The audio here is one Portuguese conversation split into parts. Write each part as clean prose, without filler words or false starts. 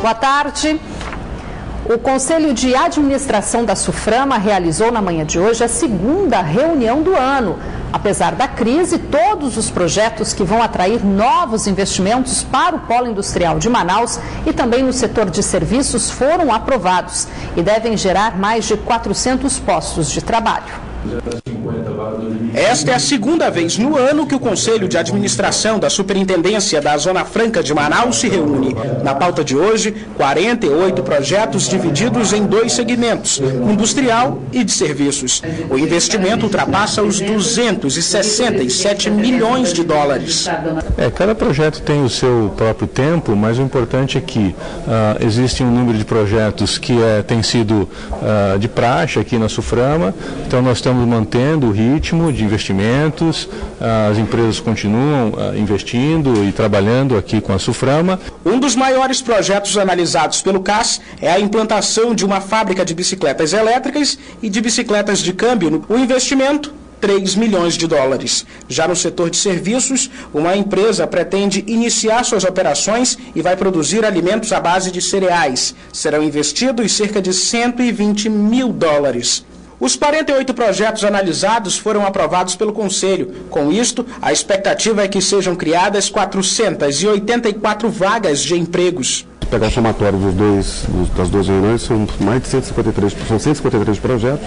Boa tarde. O Conselho de Administração da Suframa realizou na manhã de hoje a segunda reunião do ano. Apesar da crise, todos os projetos que vão atrair novos investimentos para o polo industrial de Manaus e também no setor de serviços foram aprovados e devem gerar mais de 400 postos de trabalho. Esta é a segunda vez no ano que o Conselho de Administração da Superintendência da Zona Franca de Manaus se reúne. Na pauta de hoje, 48 projetos divididos em dois segmentos, industrial e de serviços. O investimento ultrapassa os 267 milhões de dólares. Cada projeto tem o seu próprio tempo, mas o importante é que existe um número de projetos que tem sido de praxe aqui na Suframa, então nós estamos mantendo o ritmo de investimentos, as empresas continuam investindo e trabalhando aqui com a Suframa. Um dos maiores projetos analisados pelo CAS é a implantação de uma fábrica de bicicletas elétricas e de bicicletas de câmbio. O investimento, 3 milhões de dólares. Já no setor de serviços, uma empresa pretende iniciar suas operações e vai produzir alimentos à base de cereais. Serão investidos cerca de 120 mil dólares. Os 48 projetos analisados foram aprovados pelo Conselho. Com isto, a expectativa é que sejam criadas 484 vagas de empregos. Pegar o somatório das duas reuniões, são mais de 153 projetos.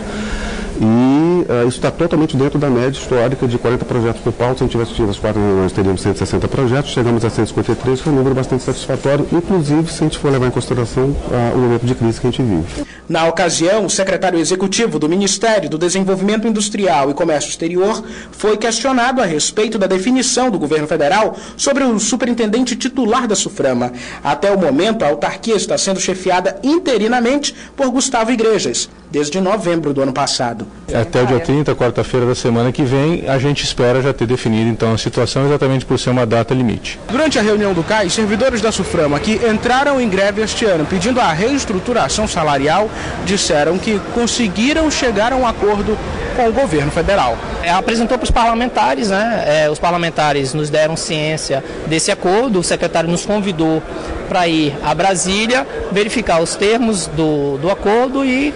E isso está totalmente dentro da média histórica de 40 projetos por pauta. Se a gente tivesse tido as 4 reuniões, teríamos 160 projetos, chegamos a 153, que é um número bastante satisfatório, inclusive se a gente for levar em consideração o momento de crise que a gente vive. Na ocasião, o secretário executivo do Ministério do Desenvolvimento Industrial e Comércio Exterior foi questionado a respeito da definição do governo federal sobre o superintendente titular da Suframa. Até o momento, a autarquia está sendo chefiada interinamente por Gustavo Igrejas, desde novembro do ano passado. Até o dia 30, quarta-feira da semana que vem, a gente espera já ter definido então a situação, exatamente por ser uma data limite. Durante a reunião do CAI, servidores da Suframa que entraram em greve este ano pedindo a reestruturação salarial disseram que conseguiram chegar a um acordo com o governo federal. Apresentou para os parlamentares, os parlamentares nos deram ciência desse acordo, o secretário nos convidou para ir a Brasília, verificar os termos do acordo e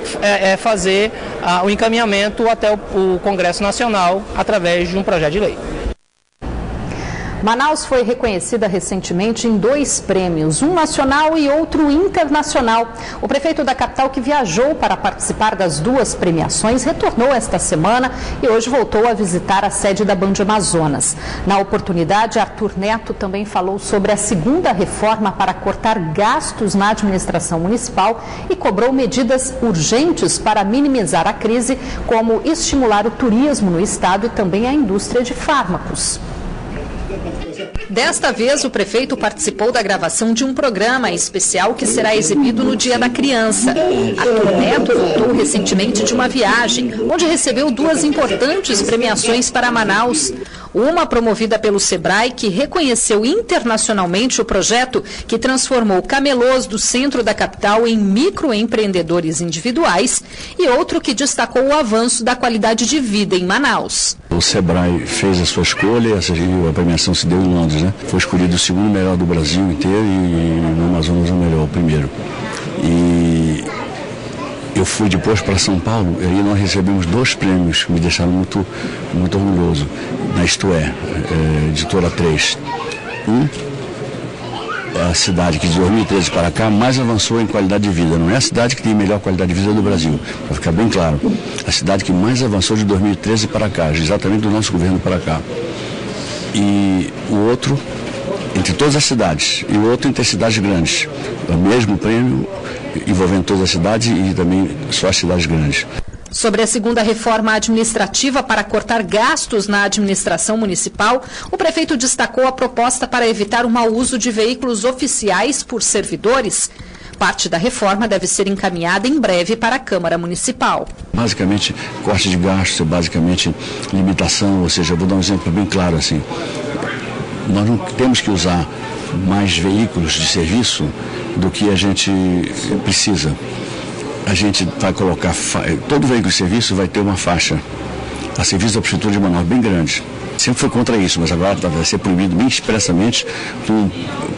fazer o encaminhamento até o Congresso Nacional através de um projeto de lei. Manaus foi reconhecida recentemente em 2 prêmios, um nacional e outro internacional. O prefeito da capital, que viajou para participar das 2 premiações, retornou esta semana e hoje voltou a visitar a sede da Band Amazonas. Na oportunidade, Arthur Neto também falou sobre a segunda reforma para cortar gastos na administração municipal e cobrou medidas urgentes para minimizar a crise, como estimular o turismo no estado e também a indústria de fármacos. Desta vez, o prefeito participou da gravação de um programa especial que será exibido no Dia da Criança. Arthur Neto voltou recentemente de uma viagem, onde recebeu 2 importantes premiações para Manaus. Uma promovida pelo Sebrae, que reconheceu internacionalmente o projeto que transformou camelôs do centro da capital em microempreendedores individuais, e outro que destacou o avanço da qualidade de vida em Manaus. O Sebrae fez a sua escolha e a premiação se deu em Londres, Foi escolhido o segundo melhor do Brasil inteiro e no Amazonas o melhor, o primeiro. E eu fui depois para São Paulo e aí nós recebemos 2 prêmios que me deixaram muito, muito orgulhoso. Na Isto É, editora 3. É a cidade que de 2013 para cá mais avançou em qualidade de vida. Não é a cidade que tem a melhor qualidade de vida do Brasil, para ficar bem claro. A cidade que mais avançou de 2013 para cá, exatamente do nosso governo para cá. E o outro, entre todas as cidades, e o outro entre as cidades grandes. O mesmo prêmio envolvendo todas as cidades e também só as cidades grandes. Sobre a segunda reforma administrativa para cortar gastos na administração municipal, o prefeito destacou a proposta para evitar o mau uso de veículos oficiais por servidores. Parte da reforma deve ser encaminhada em breve para a Câmara Municipal. Basicamente, corte de gastos, basicamente limitação, ou seja, vou dar um exemplo bem claro assim. Nós não temos que usar mais veículos de serviço do que a gente precisa. A gente vai colocar, todo veículo de serviço vai ter uma faixa, a serviço da Prefeitura de Manaus, bem grande. Sempre foi contra isso, mas agora vai ser proibido bem expressamente com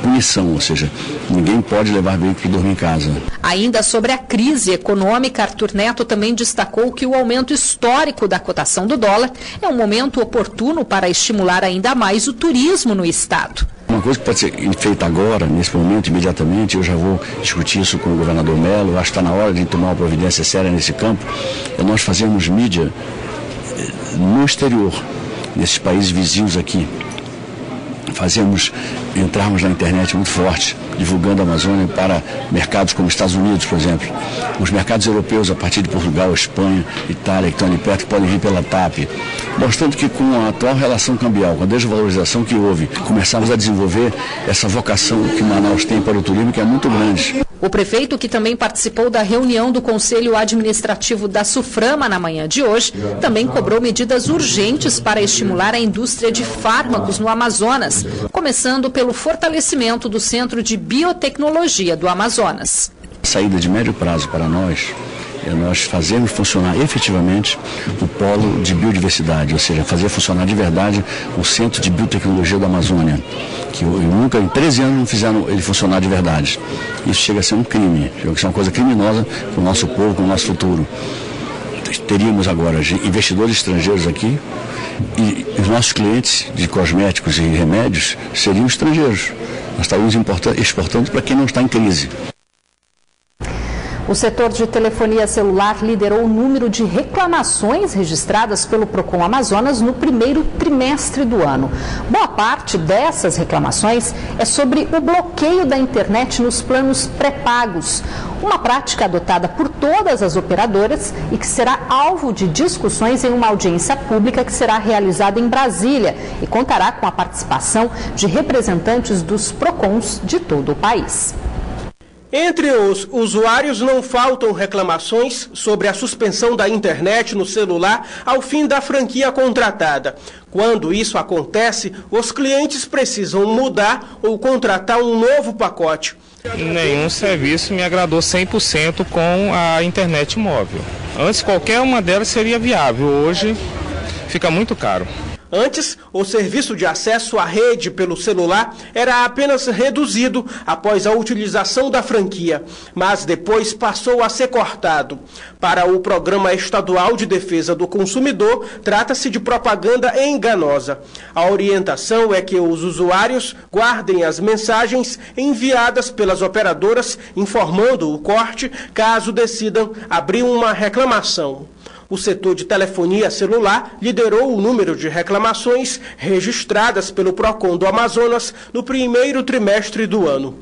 punição, ou seja, ninguém pode levar veículo para dormir em casa. Ainda sobre a crise econômica, Arthur Neto também destacou que o aumento histórico da cotação do dólar é um momento oportuno para estimular ainda mais o turismo no estado. Uma coisa que pode ser feita agora, nesse momento, imediatamente, eu já vou discutir isso com o governador Melo, acho que está na hora de tomar uma providência séria nesse campo, é nós fazermos mídia no exterior, nesses países vizinhos aqui. Entrarmos na internet muito forte, divulgando a Amazônia para mercados como Estados Unidos, por exemplo. Os mercados europeus, a partir de Portugal, Espanha, Itália, que estão ali perto, que podem vir pela TAP. Mostrando que com a atual relação cambial, com a desvalorização que houve, começamos a desenvolver essa vocação que Manaus tem para o turismo, que é muito grande. O prefeito, que também participou da reunião do Conselho Administrativo da SUFRAMA na manhã de hoje, também cobrou medidas urgentes para estimular a indústria de fármacos no Amazonas, começando pelo fortalecimento do Centro de Biotecnologia do Amazonas. A saída de médio prazo para nós é nós fazermos funcionar efetivamente o polo de biodiversidade, ou seja, fazer funcionar de verdade o Centro de Biotecnologia da Amazônia, que nunca, em 13 anos, não fizeram ele funcionar de verdade. Isso chega a ser um crime, chega a ser uma coisa criminosa com o nosso povo, com o nosso futuro. Teríamos agora investidores estrangeiros aqui e os nossos clientes de cosméticos e remédios seriam estrangeiros. Nós estaríamos exportando para quem não está em crise. O setor de telefonia celular liderou o número de reclamações registradas pelo Procon Amazonas no primeiro trimestre do ano. Boa parte dessas reclamações é sobre o bloqueio da internet nos planos pré-pagos, uma prática adotada por todas as operadoras e que será alvo de discussões em uma audiência pública que será realizada em Brasília e contará com a participação de representantes dos Procons de todo o país. Entre os usuários não faltam reclamações sobre a suspensão da internet no celular ao fim da franquia contratada. Quando isso acontece, os clientes precisam mudar ou contratar um novo pacote. Nenhum serviço me agradou 100% com a internet móvel. Antes qualquer uma delas seria viável, hoje fica muito caro. Antes, o serviço de acesso à rede pelo celular era apenas reduzido após a utilização da franquia, mas depois passou a ser cortado. Para o Programa Estadual de Defesa do Consumidor, trata-se de propaganda enganosa. A orientação é que os usuários guardem as mensagens enviadas pelas operadoras informando o corte caso decidam abrir uma reclamação. O setor de telefonia celular liderou o número de reclamações registradas pelo Procon do Amazonas no primeiro trimestre do ano,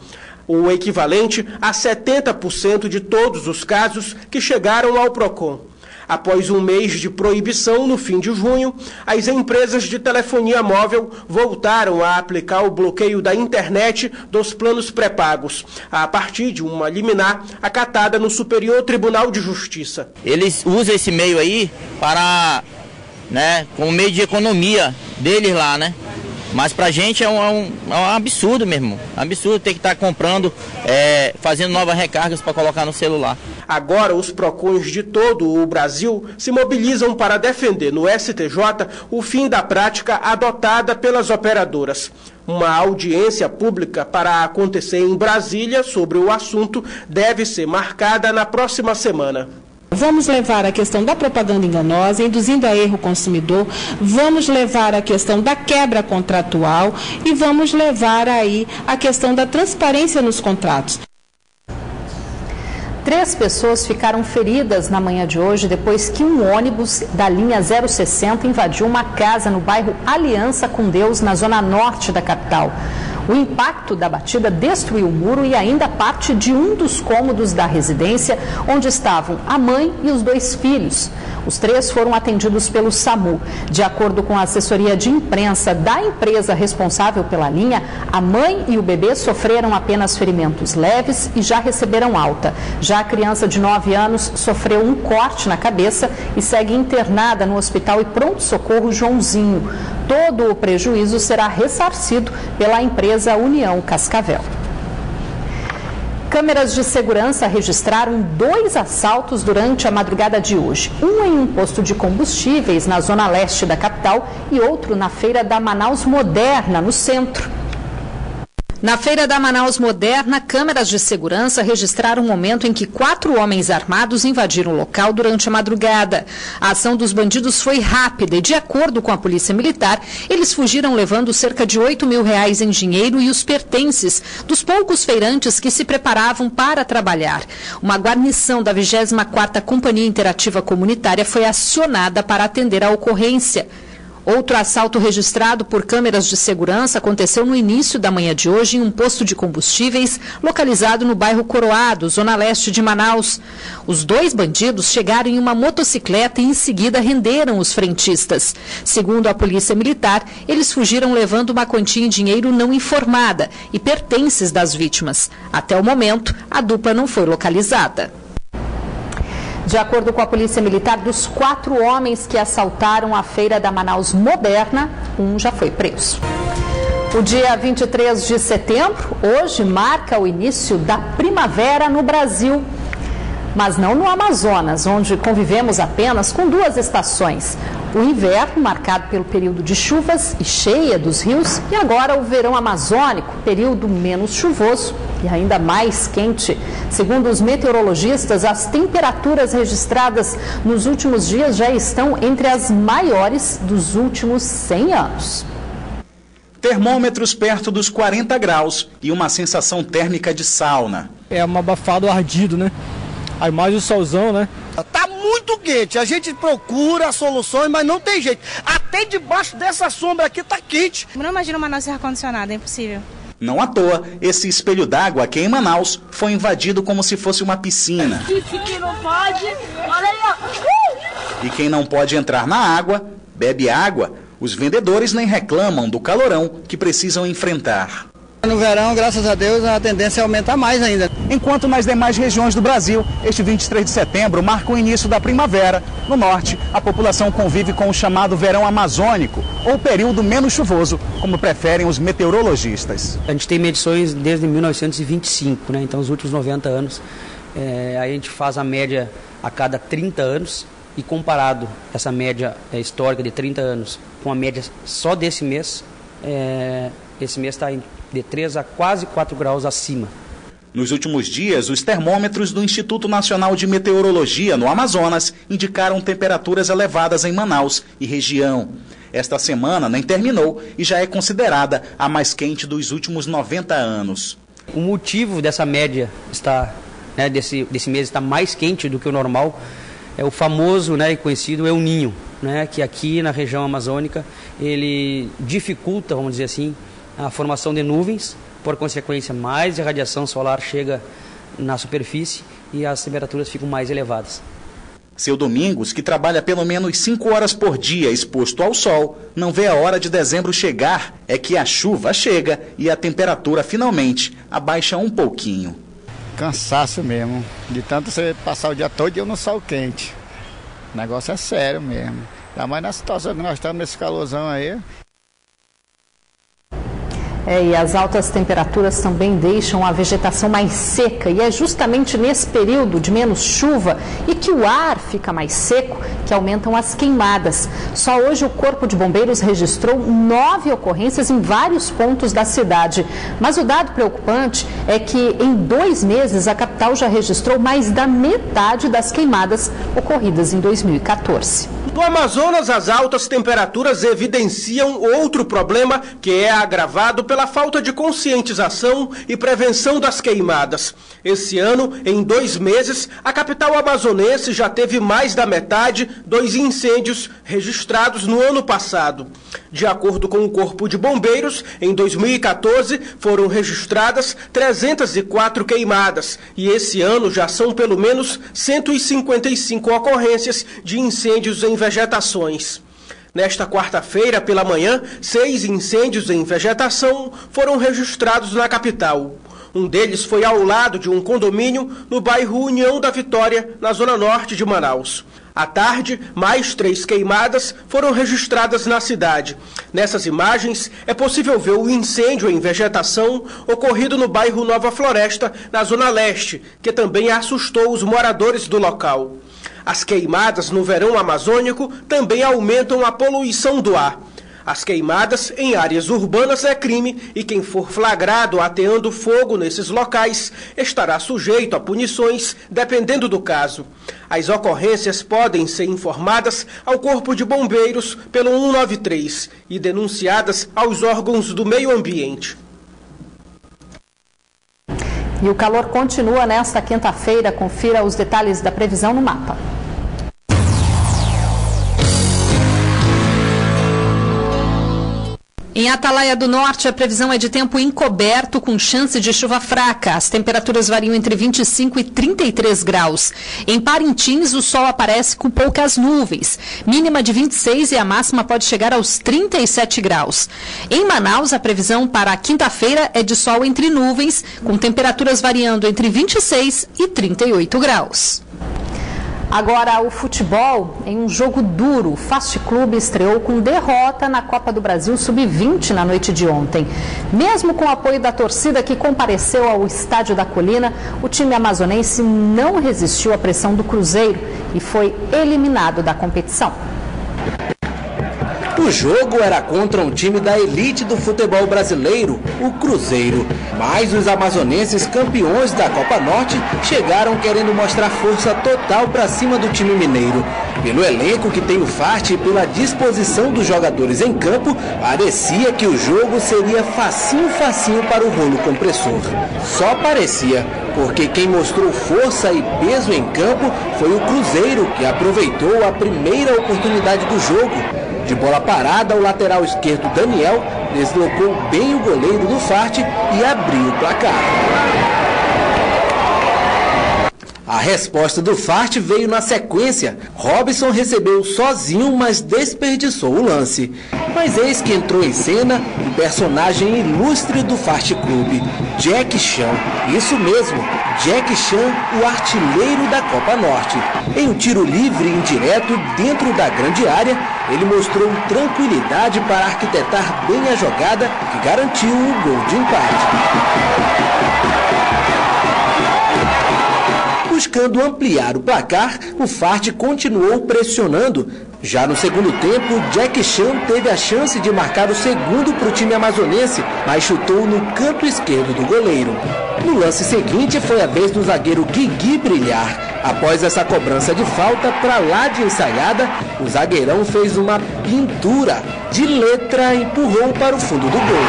o equivalente a 70% de todos os casos que chegaram ao Procon. Após um mês de proibição no fim de junho, as empresas de telefonia móvel voltaram a aplicar o bloqueio da internet dos planos pré-pagos, a partir de uma liminar acatada no Superior Tribunal de Justiça. Eles usam esse meio aí para, como meio de economia deles lá, Mas pra gente é um absurdo mesmo, absurdo ter que estar comprando, fazendo novas recargas para colocar no celular. Agora os PROCONs de todo o Brasil se mobilizam para defender no STJ o fim da prática adotada pelas operadoras. Uma audiência pública para acontecer em Brasília sobre o assunto deve ser marcada na próxima semana. Vamos levar a questão da propaganda enganosa, induzindo a erro o consumidor, vamos levar a questão da quebra contratual e vamos levar aí a questão da transparência nos contratos. 3 pessoas ficaram feridas na manhã de hoje depois que um ônibus da linha 060 invadiu uma casa no bairro Aliança com Deus, na zona norte da capital. O impacto da batida destruiu o muro e ainda parte de um dos cômodos da residência, onde estavam a mãe e os 2 filhos. Os 3 foram atendidos pelo SAMU. De acordo com a assessoria de imprensa da empresa responsável pela linha, a mãe e o bebê sofreram apenas ferimentos leves e já receberam alta. Já a criança de 9 anos sofreu um corte na cabeça e segue internada no Hospital e Pronto-Socorro Joãozinho. Todo o prejuízo será ressarcido pela empresa União Cascavel. Câmeras de segurança registraram 2 assaltos durante a madrugada de hoje. Um em um posto de combustíveis na zona leste da capital e outro na feira da Manaus Moderna, no centro. Na feira da Manaus Moderna, câmeras de segurança registraram um momento em que 4 homens armados invadiram o local durante a madrugada. A ação dos bandidos foi rápida e, de acordo com a Polícia Militar, eles fugiram levando cerca de R$8 mil em dinheiro e os pertences dos poucos feirantes que se preparavam para trabalhar. Uma guarnição da 24ª Companhia Interativa Comunitária foi acionada para atender a ocorrência. Outro assalto registrado por câmeras de segurança aconteceu no início da manhã de hoje em um posto de combustíveis localizado no bairro Coroado, zona leste de Manaus. Os 2 bandidos chegaram em uma motocicleta e em seguida renderam os frentistas. Segundo a Polícia Militar, eles fugiram levando uma quantia em dinheiro não informada e pertences das vítimas. Até o momento, a dupla não foi localizada. De acordo com a Polícia Militar, dos 4 homens que assaltaram a feira da Manaus Moderna, um já foi preso. O dia 23 de setembro, hoje, marca o início da primavera no Brasil. Mas não no Amazonas, onde convivemos apenas com 2 estações. O inverno, marcado pelo período de chuvas e cheia dos rios, e agora o verão amazônico, período menos chuvoso e ainda mais quente. Segundo os meteorologistas, as temperaturas registradas nos últimos dias já estão entre as maiores dos últimos 100 anos. Termômetros perto dos 40 graus e uma sensação térmica de sauna. É um abafado ardido, né? Aí mais o solzão, né? Tá muito quente, a gente procura soluções, mas não tem jeito. Até debaixo dessa sombra aqui tá quente. Não imagino Manaus sem ar-condicionado, é impossível. Não à toa, esse espelho d'água aqui em Manaus foi invadido como se fosse uma piscina. Que não pode, olha aí, ó. E quem não pode entrar na água, bebe água. Os vendedores nem reclamam do calorão que precisam enfrentar. No verão, graças a Deus, a tendência é aumentar mais ainda. Enquanto nas demais regiões do Brasil, este 23 de setembro marca o início da primavera. No norte, a população convive com o chamado verão amazônico, ou período menos chuvoso, como preferem os meteorologistas. A gente tem medições desde 1925, né? Então os últimos 90 anos. Aí a gente faz a média a cada 30 anos e comparado essa média histórica de 30 anos com a média só desse mês, esse mês está de 3 a quase 4 graus acima. Nos últimos dias, os termômetros do Instituto Nacional de Meteorologia, no Amazonas, indicaram temperaturas elevadas em Manaus e região. Esta semana nem terminou e já é considerada a mais quente dos últimos 90 anos. O motivo dessa média desse mês estar mais quente do que o normal é o famoso e conhecido El Niño, que aqui na região amazônica ele dificulta, vamos dizer assim, a formação de nuvens, por consequência mais irradiação solar chega na superfície e as temperaturas ficam mais elevadas. Seu Domingos, que trabalha pelo menos 5 horas por dia exposto ao sol, não vê a hora de dezembro chegar, é que a chuva chega e a temperatura finalmente abaixa um pouquinho. Cansaço mesmo, de tanto você passar o dia todo no sol quente. O negócio é sério mesmo. Ainda mais na situação que nós estamos nesse calorzão aí. E as altas temperaturas também deixam a vegetação mais seca. E é justamente nesse período de menos chuva e que o ar fica mais seco que aumentam as queimadas. Só hoje o Corpo de Bombeiros registrou 9 ocorrências em vários pontos da cidade. Mas o dado preocupante é que em 2 meses a capital já registrou mais da metade das queimadas ocorridas em 2014. No Amazonas, as altas temperaturas evidenciam outro problema que é agravado pela falta de conscientização e prevenção das queimadas. Esse ano, em 2 meses, a capital amazonense já teve mais da metade dos incêndios registrados no ano passado. De acordo com o Corpo de Bombeiros, em 2014 foram registradas 304 queimadas e esse ano já são pelo menos 155 ocorrências de incêndios em vegetações. Nesta quarta-feira, pela manhã, 6 incêndios em vegetação foram registrados na capital. Um deles foi ao lado de um condomínio no bairro União da Vitória, na zona norte de Manaus. À tarde, mais 3 queimadas foram registradas na cidade. Nessas imagens, é possível ver o incêndio em vegetação ocorrido no bairro Nova Floresta, na Zona Leste, que também assustou os moradores do local. As queimadas no verão amazônico também aumentam a poluição do ar. As queimadas em áreas urbanas é crime e quem for flagrado ateando fogo nesses locais estará sujeito a punições, dependendo do caso. As ocorrências podem ser informadas ao Corpo de Bombeiros pelo 193 e denunciadas aos órgãos do meio ambiente. E o calor continua nesta quinta-feira. Confira os detalhes da previsão no mapa. Em Atalaia do Norte, a previsão é de tempo encoberto com chance de chuva fraca. As temperaturas variam entre 25 e 33 graus. Em Parintins, o sol aparece com poucas nuvens. Mínima de 26 e a máxima pode chegar aos 37 graus. Em Manaus, a previsão para a quinta-feira é de sol entre nuvens, com temperaturas variando entre 26 e 38 graus. Agora, o futebol, em um jogo duro, o Fast Clube estreou com derrota na Copa do Brasil Sub-20 na noite de ontem. Mesmo com o apoio da torcida que compareceu ao Estádio da Colina, o time amazonense não resistiu à pressão do Cruzeiro e foi eliminado da competição. O jogo era contra um time da elite do futebol brasileiro, o Cruzeiro. Mas os amazonenses, campeões da Copa Norte, chegaram querendo mostrar força total para cima do time mineiro. Pelo elenco que tem o Fast e pela disposição dos jogadores em campo, parecia que o jogo seria facinho para o rolo compressor. Só parecia, porque quem mostrou força e peso em campo foi o Cruzeiro, que aproveitou a primeira oportunidade do jogo. De bola parada, o lateral esquerdo Daniel deslocou bem o goleiro do Fast e abriu o placar. A resposta do Fast veio na sequência. Robson recebeu sozinho, mas desperdiçou o lance. Mas eis que entrou em cena o personagem ilustre do Fast Clube, Jack Chan. Isso mesmo, Jack Chan, o artilheiro da Copa Norte. Em um tiro livre indireto dentro da grande área, ele mostrou tranquilidade para arquitetar bem a jogada que garantiu o gol de empate. Buscando ampliar o placar, o Fast continuou pressionando. Já no segundo tempo, Jack Chan teve a chance de marcar o segundo para o time amazonense, mas chutou no canto esquerdo do goleiro. No lance seguinte, foi a vez do zagueiro Guigui brilhar. Após essa cobrança de falta para lá de ensaiada, o zagueirão fez uma pintura de letra e empurrou para o fundo do gol.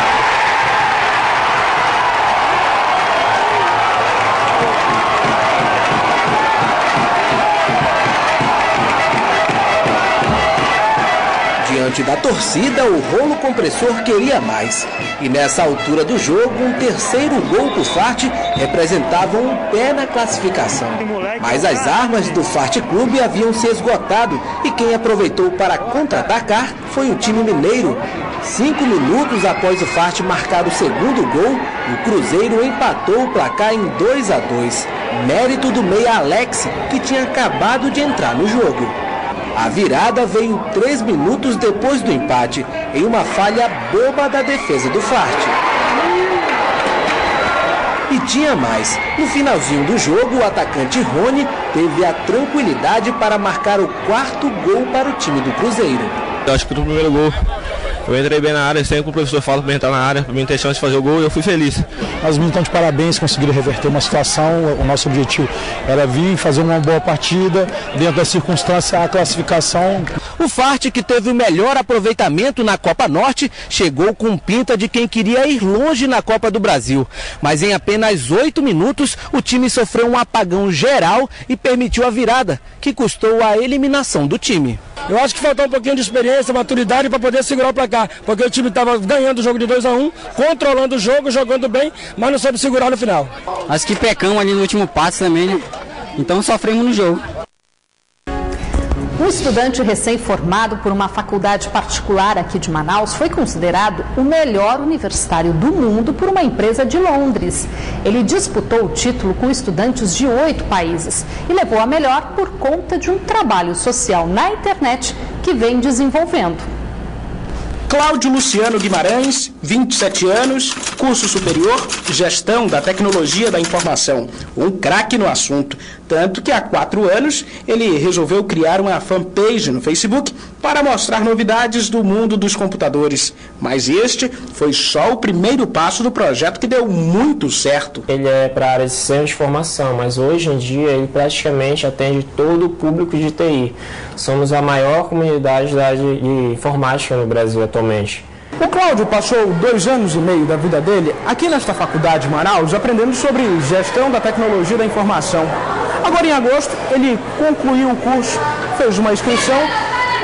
Diante da torcida, o rolo compressor queria mais. E nessa altura do jogo, um terceiro gol do Fast representava um pé na classificação. Mas as armas do Fast Clube haviam se esgotado e quem aproveitou para contra-atacar foi o time mineiro. 5 minutos após o Fast marcar o segundo gol, o Cruzeiro empatou o placar em 2-2. Mérito do meia Alex, que tinha acabado de entrar no jogo. A virada veio 3 minutos depois do empate, em uma falha boba da defesa do Fast. E tinha mais. No finalzinho do jogo, o atacante Rony teve a tranquilidade para marcar o 4º gol para o time do Cruzeiro. Eu acho que no primeiro gol eu entrei bem na área, sempre que o professor fala para mim entrar na área, para mim ter chance de fazer o gol, e eu fui feliz. As meninas estão de parabéns, conseguiram reverter uma situação. O nosso objetivo era vir fazer uma boa partida, dentro da circunstância, a classificação. O Fast, que teve o melhor aproveitamento na Copa Norte, chegou com pinta de quem queria ir longe na Copa do Brasil. Mas em apenas 8 minutos, o time sofreu um apagão geral e permitiu a virada, que custou a eliminação do time. Eu acho que faltou um pouquinho de experiência, maturidade para poder segurar o placar, porque o time estava ganhando o jogo de 2-1, controlando o jogo, jogando bem, mas não soube segurar no final. Acho que pecamos ali no último passe também, né? Então sofremos no jogo. Um estudante recém-formado por uma faculdade particular aqui de Manaus foi considerado o melhor universitário do mundo por uma empresa de Londres. Ele disputou o título com estudantes de 8 países e levou a melhor por conta de um trabalho social na internet que vem desenvolvendo. Cláudio Luciano Guimarães, 27 anos, curso superior, gestão da tecnologia da informação. Um craque no assunto. Tanto que há 4 anos ele resolveu criar uma fanpage no Facebook para mostrar novidades do mundo dos computadores. Mas este foi só o primeiro passo do projeto que deu muito certo. Ele é para a área de sistemas de informação, mas hoje em dia ele praticamente atende todo o público de TI. Somos a maior comunidade da área de informática no Brasil atualmente. O Cláudio passou 2 anos e meio da vida dele aqui nesta faculdade de Manaus aprendendo sobre gestão da tecnologia da informação. Agora em agosto ele concluiu o curso, fez uma inscrição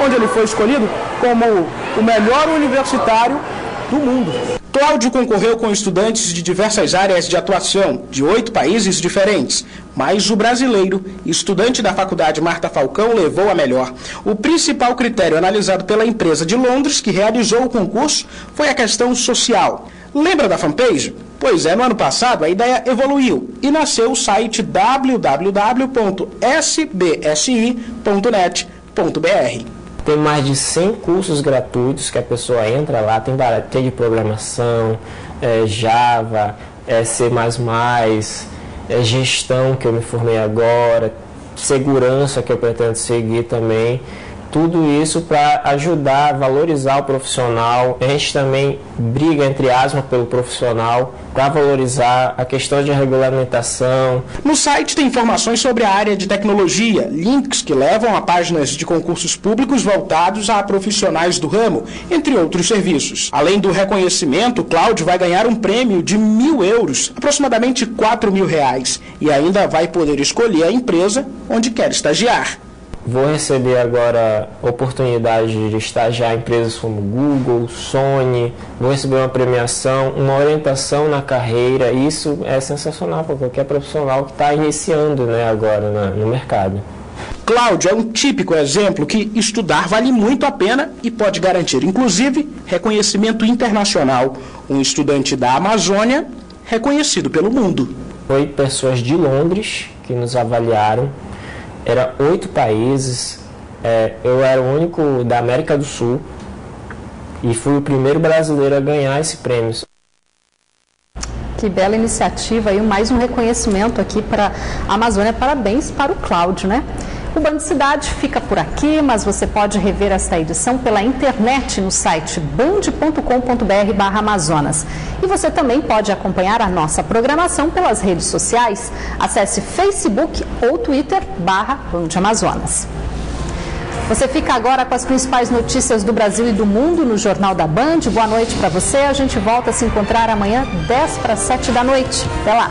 onde ele foi escolhido como o melhor universitário do mundo. Cláudio concorreu com estudantes de diversas áreas de atuação, de 8 países diferentes, mas o brasileiro, estudante da faculdade Marta Falcão, levou a melhor. O principal critério analisado pela empresa de Londres, que realizou o concurso, foi a questão social. Lembra da fanpage? Pois é, no ano passado a ideia evoluiu e nasceu o site www.sbsi.net.br. Tem mais de 100 cursos gratuitos que a pessoa entra lá, tem de programação, Java, C++, gestão que eu me formei agora, segurança que eu pretendo seguir também. Tudo isso para ajudar a valorizar o profissional. A gente também briga, entre aspas, pelo profissional para valorizar a questão de regulamentação. No site tem informações sobre a área de tecnologia, links que levam a páginas de concursos públicos voltados a profissionais do ramo, entre outros serviços. Além do reconhecimento, Cláudio vai ganhar um prêmio de 1.000 euros, aproximadamente R$4.000, e ainda vai poder escolher a empresa onde quer estagiar. Vou receber agora oportunidade de estagiar em empresas como Google, Sony, vou receber uma premiação, uma orientação na carreira. Isso é sensacional para qualquer profissional que está iniciando, né, agora no mercado. Cláudio é um típico exemplo que estudar vale muito a pena e pode garantir, inclusive, reconhecimento internacional. Um estudante da Amazônia reconhecido pelo mundo. Foi pessoas de Londres que nos avaliaram. Era 8 países, eu era o único da América do Sul e fui o primeiro brasileiro a ganhar esse prêmio. Que bela iniciativa e mais um reconhecimento aqui para a Amazônia. Parabéns para o Cláudio, né? O Band Cidade fica por aqui, mas você pode rever esta edição pela internet no site band.com.br/Amazonas. E você também pode acompanhar a nossa programação pelas redes sociais. Acesse Facebook ou Twitter /BandAmazonas. Você fica agora com as principais notícias do Brasil e do mundo no Jornal da Band. Boa noite para você. A gente volta a se encontrar amanhã, 6:50. Até lá.